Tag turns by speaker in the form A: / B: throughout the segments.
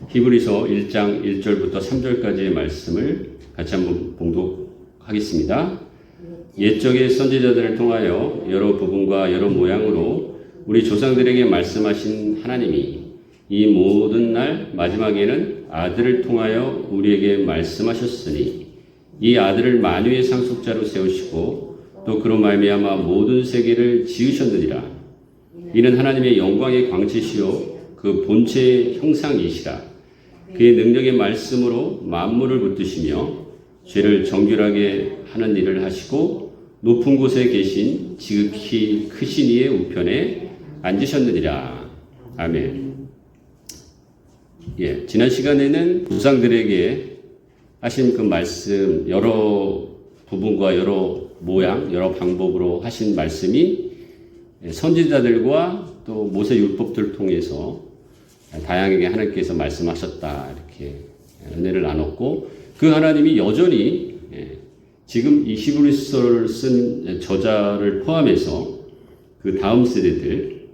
A: 히브리서 1장 1절부터 3절까지의 말씀을 같이 한번 봉독하겠습니다. 옛적의 선지자들을 통하여 여러 부분과 여러 모양으로 우리 조상들에게 말씀하신 하나님이 이 모든 날 마지막에는 아들을 통하여 우리에게 말씀하셨으니 이 아들을 만유의 상속자로 세우시고 또 그로 말미암아 모든 세계를 지으셨느니라. 이는 하나님의 영광의 광채시요 그 본체의 형상이시라. 그의 능력의 말씀으로 만물을 붙드시며 죄를 정결하게 하는 일을 하시고 높은 곳에 계신 지극히 크신 이의 우편에 앉으셨느니라. 아멘. 지난 시간에는 조상들에게 하신 그 말씀 여러 부분과 여러 모양, 여러 방법으로 하신 말씀이 선지자들과 또 모세 율법들을 통해서 다양하게 하나님께서 말씀하셨다 이렇게 은혜를 나눴고, 그 하나님이 여전히 지금 이 히브리서를 쓴 저자를 포함해서 그 다음 세대들,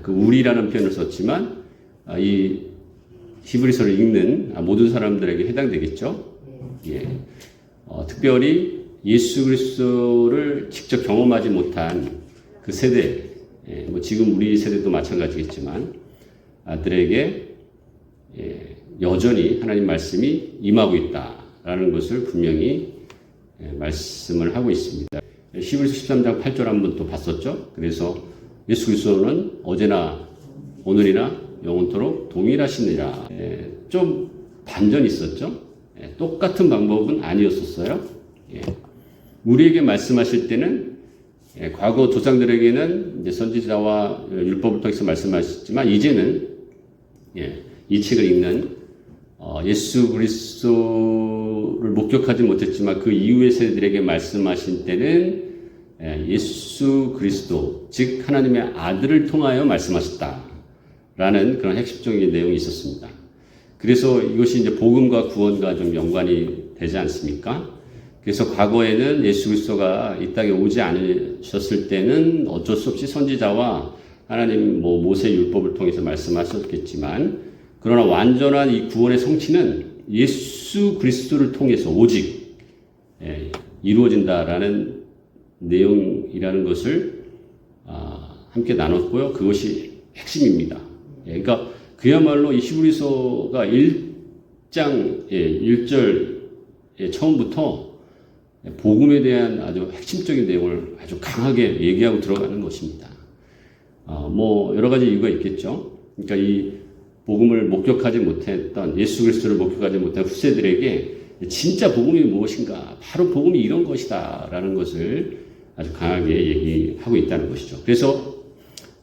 A: 그 우리라는 표현을 썼지만 이 히브리서를 읽는 모든 사람들에게 해당되겠죠. 특별히 예수 그리스도를 직접 경험하지 못한 그 세대, 지금 우리 세대도 마찬가지겠지만 아들에게 여전히 하나님 말씀이 임하고 있다라는 것을 분명히 말씀을 하고 있습니다. 히브리서 13장 8절 한번 또 봤었죠. 그래서 예수 그리스도는 어제나 오늘이나 영원토록 동일하시니라. 좀 반전이 있었죠. 똑같은 방법은 아니었었어요. 우리에게 말씀하실 때는 과거 조상들에게는 이제 선지자와 율법을 통해서 말씀하셨지만 이제는 이 책을 읽는 예수 그리스도를 목격하지 못했지만 그 이후의 세대들에게 말씀하신 때는 예수 그리스도, 즉 하나님의 아들을 통하여 말씀하셨다라는 그런 핵심적인 내용이 있었습니다. 그래서 이것이 이제 복음과 구원과 좀 연관이 되지 않습니까? 그래서 과거에는 예수 그리스도가 이 땅에 오지 않으셨을 때는 어쩔 수 없이 선지자와 하나님 모세 율법을 통해서 말씀하셨겠지만, 그러나 완전한 이 구원의 성취는 예수 그리스도를 통해서 오직 이루어진다라는 내용이라는 것을 함께 나눴고요. 그것이 핵심입니다. 그러니까 그야말로 이 히브리서가 1장 1절 처음부터 복음에 대한 아주 핵심적인 내용을 아주 강하게 얘기하고 들어가는 것입니다. 여러 가지 이유가 있겠죠. 그러니까 이 복음을 목격하지 못했던, 예수 그리스도를 목격하지 못한 후세들에게 진짜 복음이 무엇인가, 바로 복음이 이런 것이다 라는 것을 아주 강하게 얘기하고 있다는 것이죠. 그래서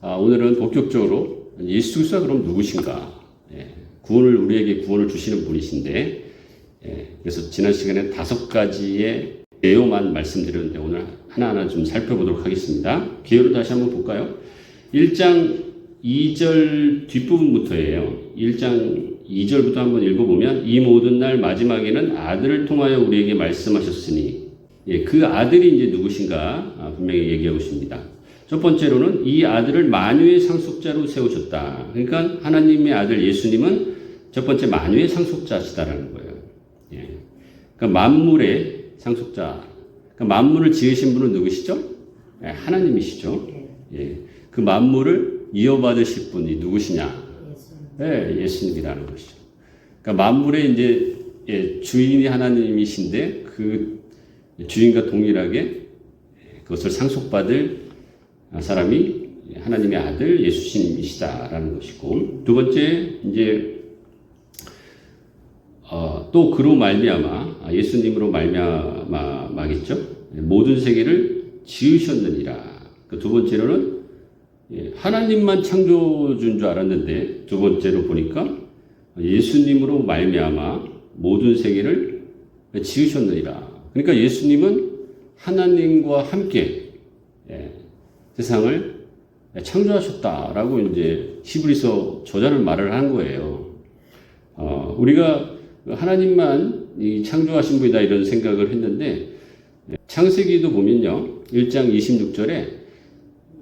A: 오늘은 본격적으로 예수 그리스도가 그럼 누구신가, 우리에게 구원을 주시는 분이신데, 그래서 지난 시간에 5가지의 내용만 말씀드렸는데 오늘 하나하나 좀 살펴보도록 하겠습니다. 기회로 다시 한번 볼까요? 1장 2절 뒷부분부터예요. 1장 2절부터 한번 읽어보면 이 모든 날 마지막에는 아들을 통하여 우리에게 말씀하셨으니, 그 아들이 이제 누구신가 분명히 얘기하고 있습니다. 첫 번째로는 이 아들을 만유의 상속자로 세우셨다. 그러니까 하나님의 아들 예수님은 첫 번째 만유의 상속자시다라는 거예요. 그러니까 만물의 상속자. 그러니까 만물을 지으신 분은 누구시죠? 하나님이시죠. 그 만물을 이어받으실 분이 누구시냐? 예수님이라는 것이죠. 그러니까 만물의 이제 주인이 하나님이신데 그 주인과 동일하게 그것을 상속받을 사람이 하나님의 아들 예수님이시다라는 것이고, 두 번째 이제 또 그로 말미암아 예수님으로 말미암아겠죠. 모든 세계를 지으셨느니라. 그 두 번째로는 하나님만 창조주인 줄 알았는데 두 번째로 보니까 예수님으로 말미암아 모든 세계를 지으셨느니라. 그러니까 예수님은 하나님과 함께 세상을 창조하셨다라고 이제 히브리서 저자는 말을 한 거예요. 우리가 하나님만 창조하신 분이다 이런 생각을 했는데, 창세기도 보면요 1장 26절에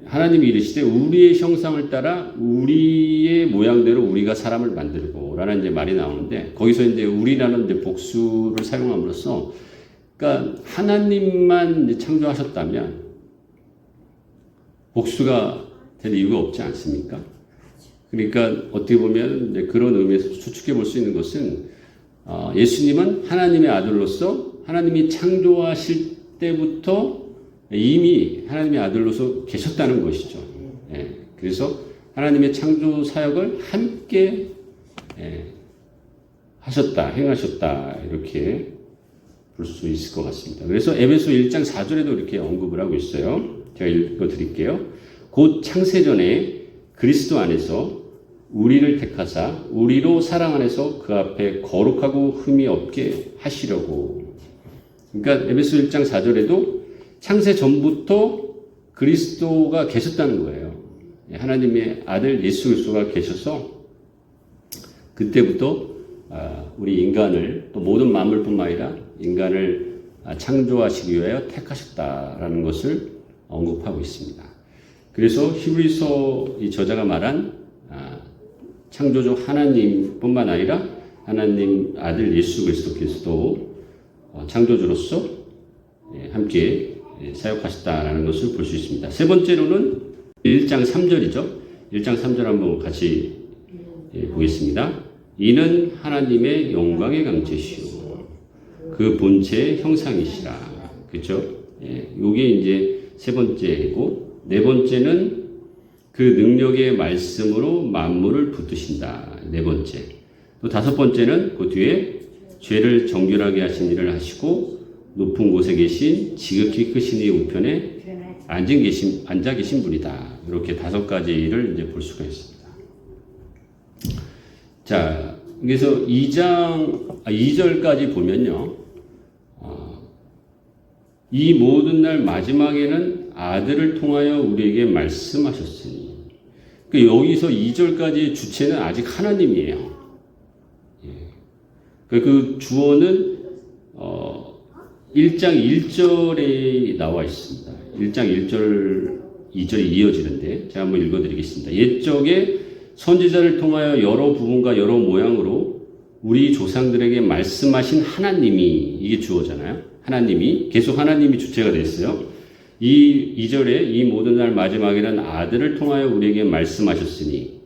A: 하나님이 이르시되 우리의 형상을 따라 우리의 모양대로 우리가 사람을 만들고 라는 이제 말이 나오는데 거기서 이제 우리라는 이제 복수를 사용함으로써 그러니까 하나님만 이제 창조하셨다면 복수가 될 이유가 없지 않습니까? 그러니까 어떻게 보면 이제 그런 의미에서 추측해 볼 수 있는 것은 예수님은 하나님의 아들로서 하나님이 창조하실 때부터 이미 하나님의 아들로서 계셨다는 것이죠. 예, 그래서 하나님의 창조 사역을 함께 하셨다, 행하셨다 이렇게 볼 수 있을 것 같습니다. 그래서 에베소 1장 4절에도 이렇게 언급을 하고 있어요. 제가 읽어드릴게요. 곧 창세전에 그리스도 안에서 우리를 택하사 우리로 사랑 안에서 그 앞에 거룩하고 흠이 없게 하시려고. 그러니까 에베소 1장 4절에도 창세 전부터 그리스도가 계셨다는 거예요. 하나님의 아들 예수 그리스도가 계셔서 그때부터 우리 인간을 또 모든 만물뿐만 아니라 인간을 창조하시기 위하여 택하셨다라는 것을 언급하고 있습니다. 그래서 히브리서 이 저자가 말한 창조주 하나님뿐만 아니라 하나님 아들 예수 그리스도께서도 창조주로서 함께 사역하셨다라는 것을 볼 수 있습니다. 세 번째로는 1장 3절이죠. 1장 3절 한번 같이 보겠습니다. 이는 하나님의 영광의 강체시오 그 본체의 형상이시라. 그렇죠? 이게 이제 세 번째고 네 번째는 그 능력의 말씀으로 만물을 붙드신다. 네 번째. 또 다섯 번째는 그 뒤에 죄를 정결하게 하신 일을 하시고 높은 곳에 계신 지극히 크신 이 우편에 앉아 계신 분이다. 이렇게 다섯 가지 일을 이제 볼 수가 있습니다. 자, 그래서 2절까지 보면요. 이 모든 날 마지막에는 아들을 통하여 우리에게 말씀하셨으니. 그러니까 여기서 2절까지의 주체는 아직 하나님이에요. 그 주어는 1장 1절에 나와 있습니다. 1장 1절, 2절이 이어지는데 제가 한번 읽어드리겠습니다. 옛적에 선지자를 통하여 여러 부분과 여러 모양으로 우리 조상들에게 말씀하신 하나님이 이게 주어잖아요. 하나님이 계속 하나님이 주체가 됐어요. 이 2절에 이 모든 날 마지막에는 아들을 통하여 우리에게 말씀하셨으니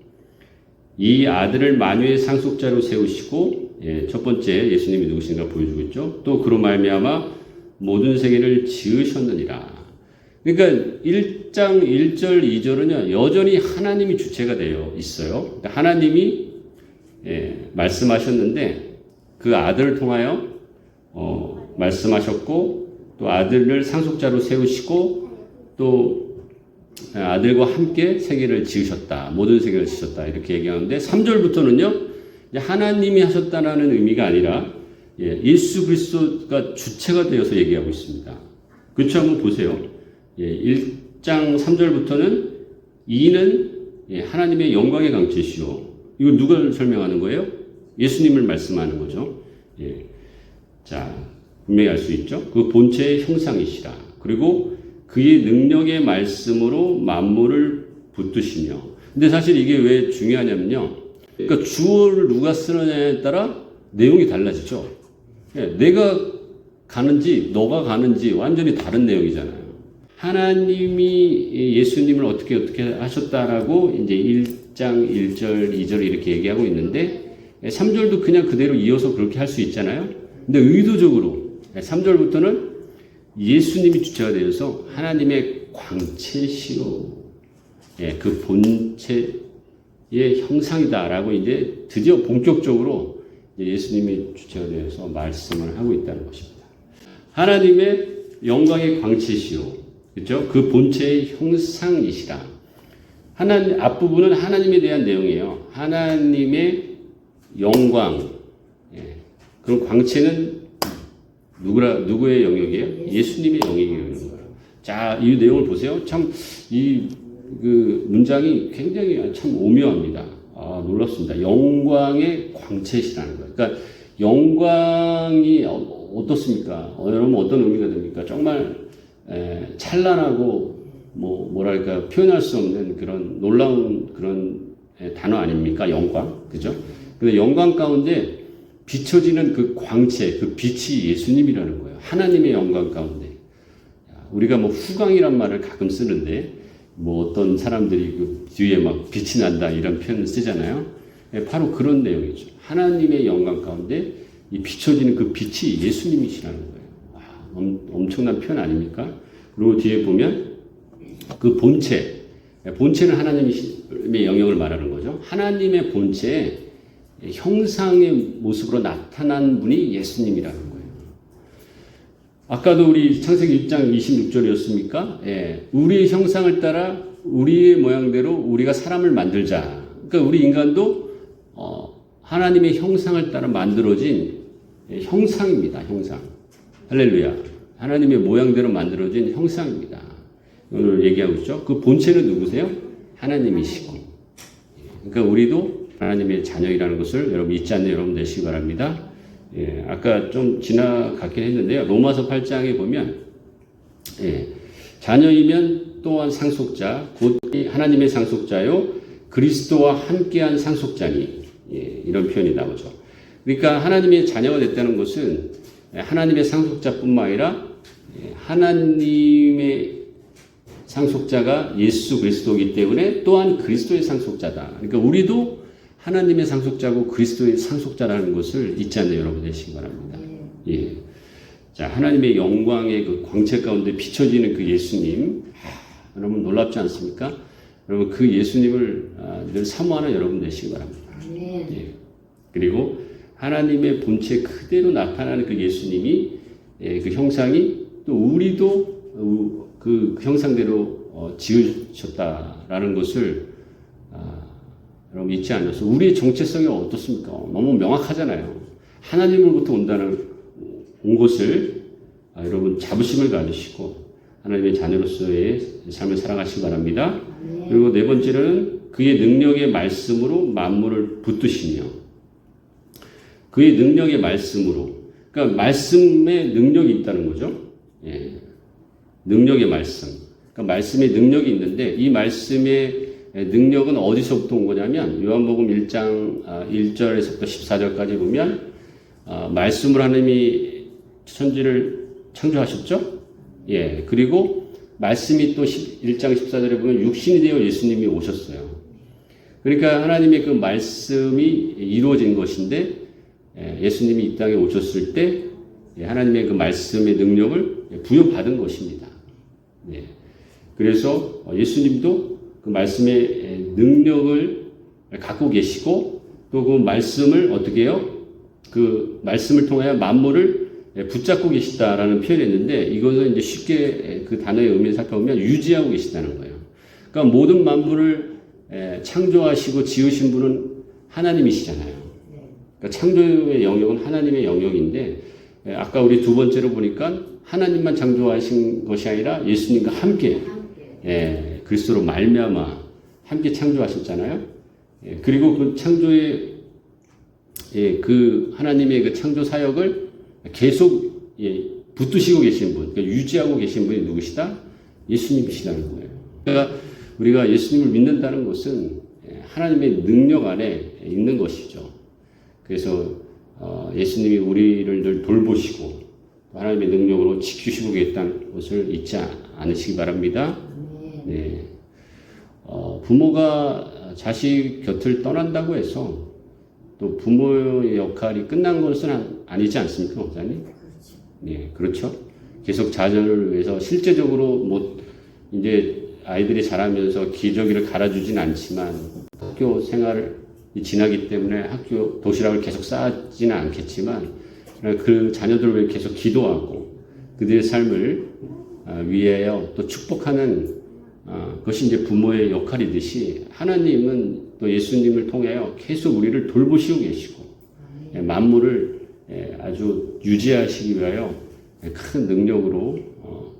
A: 이 아들을 만유의 상속자로 세우시고 첫 번째 예수님이 누구신가 보여주고 있죠. 또 그로 말미암아 모든 세계를 지으셨느니라. 그러니까 1장 1절 2절은요 여전히 하나님이 주체가 되어 있어요. 그러니까 하나님이 말씀하셨는데 그 아들을 통하여 말씀하셨고 또 아들을 상속자로 세우시고 또 아들과 함께 세계를 지으셨다. 모든 세계를 지으셨다. 이렇게 얘기하는데 3절부터는요. 하나님이 하셨다는 의미가 아니라 예수 그리스도가 주체가 되어서 얘기하고 있습니다. 그렇죠? 한번 보세요. 1장 3절부터는 이는 하나님의 영광의 강체시오. 이거 누가 설명하는 거예요? 예수님을 말씀하는 거죠. 자, 분명히 알 수 있죠. 그 본체의 형상이시라. 그리고 그의 능력의 말씀으로 만물을 붙드시며. 근데 사실 이게 왜 중요하냐면요. 그러니까 주어를 누가 쓰느냐에 따라 내용이 달라지죠. 내가 가는지 너가 가는지 완전히 다른 내용이잖아요. 하나님이 예수님을 어떻게 하셨다라고 이제 1장 1절 2절 이렇게 얘기하고 있는데 3절도 그냥 그대로 이어서 그렇게 할 수 있잖아요. 근데 의도적으로 3절부터는 예수님이 주체가 되어서 하나님의 광채시요. 그 본체의 형상이다라고 이제 드디어 본격적으로 예수님이 주체가 되어서 말씀을 하고 있다는 것입니다. 하나님의 영광의 광채시요. 그렇죠? 그 본체의 형상이시라. 하나님 앞부분은 하나님에 대한 내용이에요. 하나님의 영광. 그럼 광채는 누구의 영역이에요? 예수님의 영역이에요. 자, 이 내용을 보세요. 참, 그 문장이 굉장히 참 오묘합니다. 놀랍습니다. 영광의 광채시라는 거예요. 그러니까 영광이 어떻습니까? 여러분 어떤 의미가 됩니까? 정말 찬란하고 뭐랄까 표현할 수 없는 그런 놀라운 그런 단어 아닙니까? 영광, 그죠? 근데 영광 가운데 비춰지는 그 광채, 그 빛이 예수님이라는 거예요. 하나님의 영광 가운데. 우리가 후광이란 말을 가끔 쓰는데 어떤 사람들이 그 뒤에 막 빛이 난다 이런 표현을 쓰잖아요. 바로 그런 내용이죠. 하나님의 영광 가운데 이 비춰지는 그 빛이 예수님이시라는 거예요. 엄청난 표현 아닙니까? 그리고 뒤에 보면 그 본체는 하나님의 영역을 말하는 거죠. 하나님의 본체에 형상의 모습으로 나타난 분이 예수님이라는 거예요. 아까도 우리 창세기 6장 26절이었습니까? 우리의 형상을 따라 우리의 모양대로 우리가 사람을 만들자. 그러니까 우리 인간도 하나님의 형상을 따라 만들어진 형상입니다. 형상. 할렐루야. 하나님의 모양대로 만들어진 형상입니다. 오늘 얘기하고 있죠. 그 본체는 누구세요? 하나님이시고. 그러니까 우리도 하나님의 자녀이라는 것을 여러분 잊지 않는 여러분 되시기 바랍니다. 아까 좀 지나갔긴 했는데요. 로마서 8장에 보면 자녀이면 또한 상속자, 곧 하나님의 상속자요 그리스도와 함께한 상속자니 이런 표현이 나오죠. 그러니까 하나님의 자녀가 됐다는 것은 하나님의 상속자뿐만 아니라 하나님의 상속자가 예수 그리스도이기 때문에 또한 그리스도의 상속자다. 그러니까 우리도 하나님의 상속자고 그리스도의 상속자라는 것을 잊지 않는 여러분 되시기 바랍니다. 자, 하나님의 영광의 그 광채 가운데 비춰지는 그 예수님, 여러분 놀랍지 않습니까? 여러분 그 예수님을 늘 사모하는 여러분 되시기 바랍니다. 그리고 하나님의 본체 그대로 나타나는 그 예수님이 그 형상이 또 우리도 그 형상대로 지으셨다라는 것을 여러분 잊지 않아서 우리의 정체성이 어떻습니까? 너무 명확하잖아요. 하나님으로부터 온 것을 여러분 자부심을 가지시고 하나님의 자녀로서의 삶을 살아가시기 바랍니다. 그리고 네 번째로는 그의 능력의 말씀으로 만물을 붙드시며 그의 능력의 말씀으로 그러니까 말씀에 능력이 있다는 거죠. 능력의 말씀. 그러니까 말씀에 능력이 있는데 이 말씀의 능력은 어디서부터 온 거냐면 요한복음 1장 1절에서부터 14절까지 보면 말씀으로 하나님이 천지를 창조하셨죠. 그리고 말씀이 또 1장 14절에 보면 육신이 되어 예수님이 오셨어요. 그러니까 하나님의 그 말씀이 이루어진 것인데 예수님이 이 땅에 오셨을 때 하나님의 그 말씀의 능력을 부여받은 것입니다. 그래서 예수님도 그 말씀의 능력을 갖고 계시고 또 그 말씀을 어떻게 해요? 그 말씀을 통하여 만물을 붙잡고 계시다라는 표현을 했는데 이것은 이제 쉽게 그 단어의 의미를 살펴보면 유지하고 계시다는 거예요. 그러니까 모든 만물을 창조하시고 지으신 분은 하나님이시잖아요. 그러니까 창조의 영역은 하나님의 영역인데 아까 우리 두 번째로 보니까 하나님만 창조하신 것이 아니라 예수님과 함께 그리스도로 말미암아 함께 창조하셨잖아요. 그리고 그 창조의 그 하나님의 그 창조 사역을 계속 붙드시고 계신 분, 그러니까 유지하고 계신 분이 누구시다? 예수님이시라는 거예요. 그러니까 우리가 예수님을 믿는다는 것은 하나님의 능력 안에 있는 것이죠. 그래서 예수님이 우리를 늘 돌보시고 하나님의 능력으로 지키시고 계시다는 것을 잊지 않으시기 바랍니다. 부모가 자식 곁을 떠난다고 해서 또 부모의 역할이 끝난 것은 아니지 않습니까, 목사님? 그렇죠. 계속 자녀를 위해서 실제적으로 이제 아이들이 자라면서 기저귀를 갈아주진 않지만 학교 생활이 지나기 때문에 학교 도시락을 계속 싸지는 않겠지만 그 자녀들을 위해 계속 기도하고 그들의 삶을 위하여 또 축복하는 그것이 이제 부모의 역할이듯이 하나님은 또 예수님을 통하여 계속 우리를 돌보시고 계시고 만물을 아주 유지하시기 위하여 큰 능력으로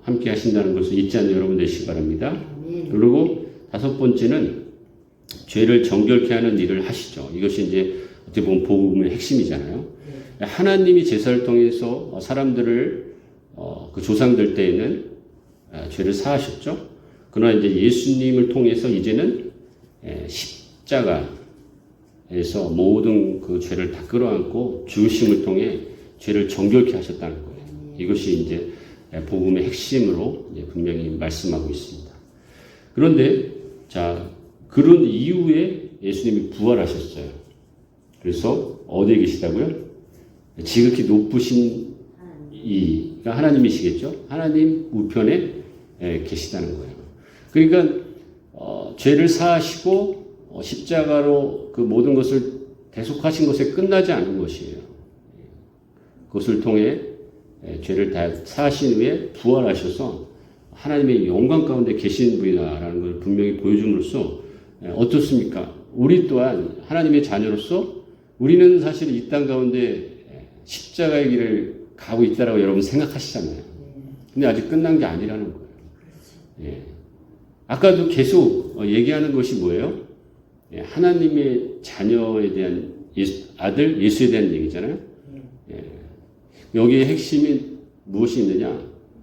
A: 함께 하신다는 것을 잊지 않는 여러분 되시기 바랍니다. 그리고 다섯 번째는 죄를 정결케 하는 일을 하시죠. 이것이 이제 어떻게 보면 복음의 핵심이잖아요. 하나님이 제사를 통해서 사람들을 그 조상들 때에는 죄를 사하셨죠. 그러나 이제 예수님을 통해서 이제는 십자가에서 모든 그 죄를 다 끌어안고 죽으심을 통해 죄를 정결케 하셨다는 거예요. 이것이 이제 복음의 핵심으로 이제 분명히 말씀하고 있습니다. 그런데 자, 그런 이후에 예수님이 부활하셨어요. 그래서 어디에 계시다고요? 지극히 높으신 그러니까 하나님이시겠죠? 하나님 우편에 계시다는 거예요. 그러니까 죄를 사하시고 십자가로 그 모든 것을 대속하신 것에 끝나지 않은 것이에요. 그것을 통해 죄를 다 사하신 후에 부활하셔서 하나님의 영광 가운데 계신 분이다라는 걸 분명히 보여줌으로써 어떻습니까? 우리 또한 하나님의 자녀로서 우리는 사실 이 땅 가운데 십자가의 길을 가고 있다라고 여러분 생각하시잖아요. 근데 아직 끝난 게 아니라는 거예요. 예. 아까도 계속 얘기하는 것이 뭐예요? 예. 하나님의 자녀에 대한 아들 예수에 대한 얘기잖아요. 예. 여기에 핵심이 무엇이 있느냐?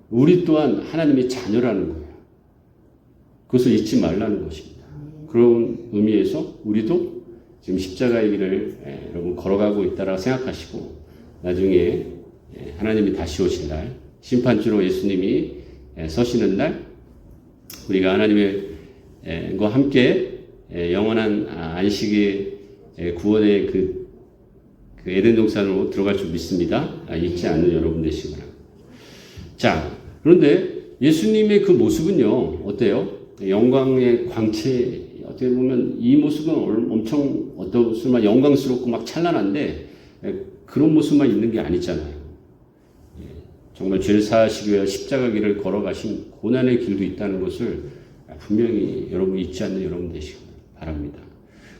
A: 우리 또한 하나님의 자녀라는 거예요. 그것을 잊지 말라는 것입니다. 그런 의미에서 우리도 지금 십자가의 길을 여러분 걸어가고 있다라고 생각하시고 나중에 하나님이 다시 오실 날 심판주로 예수님이 서시는 날 우리가 하나님과 함께 영원한 안식의 구원의 그 에덴 동산으로 들어갈 줄 믿습니다. 잊지 않는 여러분 되시기 바랍니다. 자, 그런데 예수님의 그 모습은요 어때요? 영광의 광채 어떻게 보면 이 모습은 엄청 어떠면 영광스럽고 막 찬란한데 그런 모습만 있는 게 아니잖아요. 정말 죄를 사하시기 위해 십자가 길을 걸어가신 고난의 길도 있다는 것을 분명히 여러분 잊지 않는 여러분 되시기 바랍니다.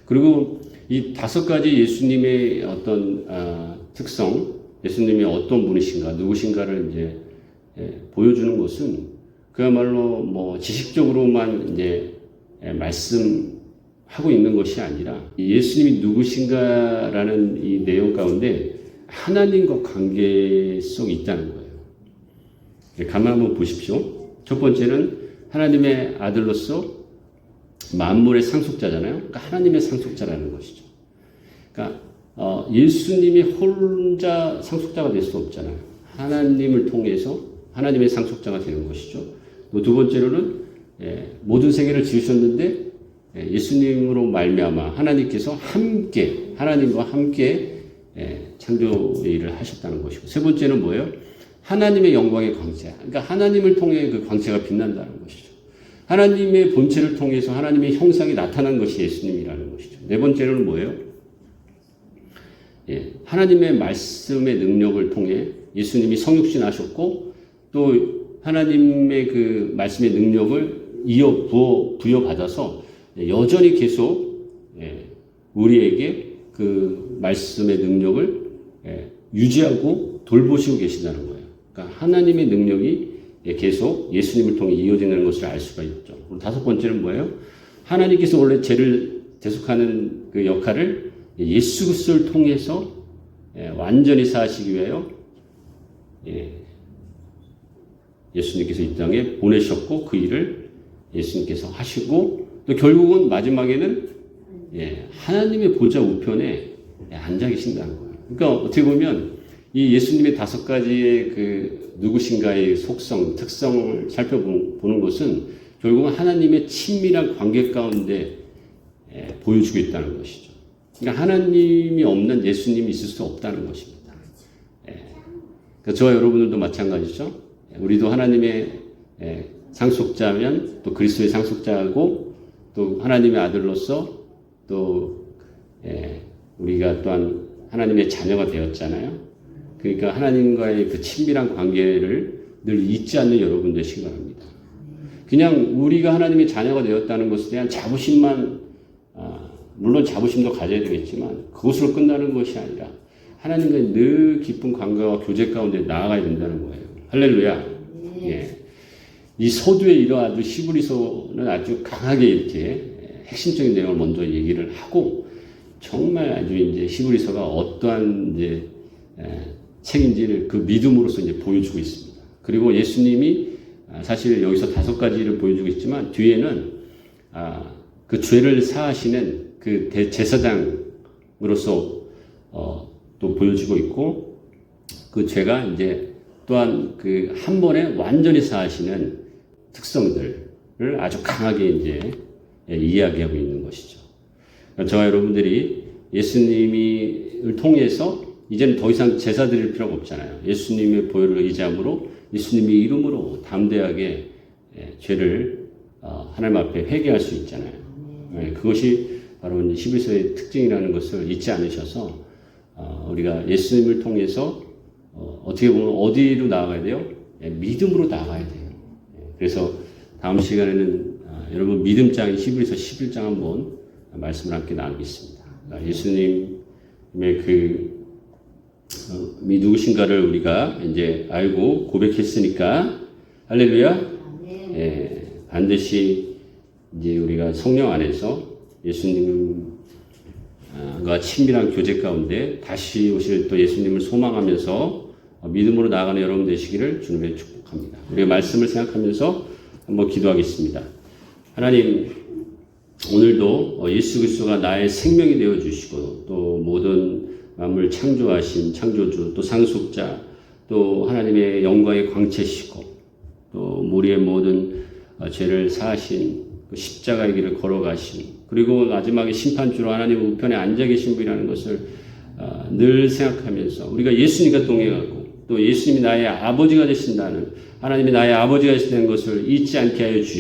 A: 그리고 이 5가지 예수님의 어떤 특성, 예수님이 어떤 분이신가, 누구신가를 이제 보여주는 것은 그야말로 뭐 지식적으로만 이제 말씀하고 있는 것이 아니라 예수님이 누구신가라는 이 내용 가운데 하나님과 관계성이 있다는 거예요. 가만 한번 보십시오. 첫 번째는 하나님의 아들로서 만물의 상속자잖아요. 그러니까 하나님의 상속자라는 것이죠. 그러니까 예수님이 혼자 상속자가 될 수 없잖아요. 하나님을 통해서 하나님의 상속자가 되는 것이죠. 또 두 번째로는 모든 세계를 지으셨는데 예수님으로 말미암아 하나님께서 함께 하나님과 함께 창조 일을 하셨다는 것이고 세 번째는 뭐예요? 하나님의 영광의 광채. 그러니까 하나님을 통해 그 광채가 빛난다는 것이죠. 하나님의 본체를 통해서 하나님의 형상이 나타난 것이 예수님이라는 것이죠. 네 번째로는 뭐예요? 하나님의 말씀의 능력을 통해 예수님이 성육신 하셨고 또 하나님의 그 말씀의 능력을 부여받아서 여전히 계속 우리에게 그 말씀의 능력을 유지하고 돌보시고 계신다는 거예요. 그러니까 하나님의 능력이 계속 예수님을 통해 이어지는 것을 알 수가 있죠. 그리고 다섯 번째는 뭐예요? 하나님께서 원래 죄를 대속하는 그 역할을 예수 그리스도를 통해서 완전히 사하시기 위하여 예수님께서 이 땅에 보내셨고 그 일을 예수님께서 하시고 또 결국은 마지막에는 하나님의 보좌 우편에 앉아 계신다는 거예요. 그러니까 어떻게 보면 이 예수님의 5가지의 그 누구신가의 속성, 특성을 살펴보는 것은 결국은 하나님의 친밀한 관계 가운데 보여주고 있다는 것이죠. 그러니까 하나님이 없는 예수님이 있을 수 없다는 것입니다. 그러니까 저와 여러분들도 마찬가지죠. 우리도 하나님의 상속자면 또 그리스도의 상속자고 또 하나님의 아들로서 또 우리가 또한 하나님의 자녀가 되었잖아요. 그러니까 하나님과의 그 친밀한 관계를 늘 잊지 않는 여러분 되시기 바랍니다. 그냥 우리가 하나님의 자녀가 되었다는 것에 대한 자부심만 물론 자부심도 가져야 되겠지만 그것으로 끝나는 것이 아니라 하나님과의 늘 깊은 관계와 교제 가운데 나아가야 된다는 거예요. 할렐루야. 이 서두에 이러한 아주 히브리서는 아주 강하게 이렇게 핵심적인 내용을 먼저 얘기를 하고 정말 아주 이제 히브리서가 어떠한 이제 책인지를 그 믿음으로서 이제 보여주고 있습니다. 그리고 예수님이 사실 여기서 5가지를 보여주고 있지만 뒤에는 그 죄를 사하시는 그 대제사장으로서 또 보여지고 있고, 그 죄가 이제 또한 그 한 번에 완전히 사하시는 특성들을 아주 강하게 이제 이야기하고 있는 것이죠. 저와 여러분들이 예수님을 통해서 이제는 더 이상 제사 드릴 필요가 없잖아요. 예수님의 보혈을 의지함으로 예수님의 이름으로 담대하게 죄를 하나님 앞에 회개할 수 있잖아요. 그것이 바로 11서의 특징이라는 것을 잊지 않으셔서 우리가 예수님을 통해서 어떻게 보면 어디로 나아가야 돼요? 믿음으로 나아가야 돼요. 그래서 다음 시간에는 여러분 믿음장인 11서 11장 한번 말씀을 함께 나누겠습니다. 예수님의 그 누구신가를 우리가 이제 알고 고백했으니까 할렐루야. 반드시 이제 우리가 성령 안에서 예수님과 친밀한 교제 가운데 다시 오실 또 예수님을 소망하면서 믿음으로 나아가는 여러분 되시기를 주님의 축복합니다. 우리가 말씀을 생각하면서 한번 기도하겠습니다. 하나님, 오늘도 예수 그리스도가 나의 생명이 되어 주시고 또 모든 만물 창조하신 창조주 또 상속자 또 하나님의 영광의 광채시고 또 우리의 모든 죄를 사하신 그 십자가의 길을 걸어가신 그리고 마지막에 심판주로 하나님의 우편에 앉아 계신 분이라는 것을 늘 생각하면서 우리가 예수님과 동행하고 또 예수님이 나의 아버지가 되신다는 하나님이 나의 아버지가 되신다는 것을 잊지 않게 하여 주시옵소서.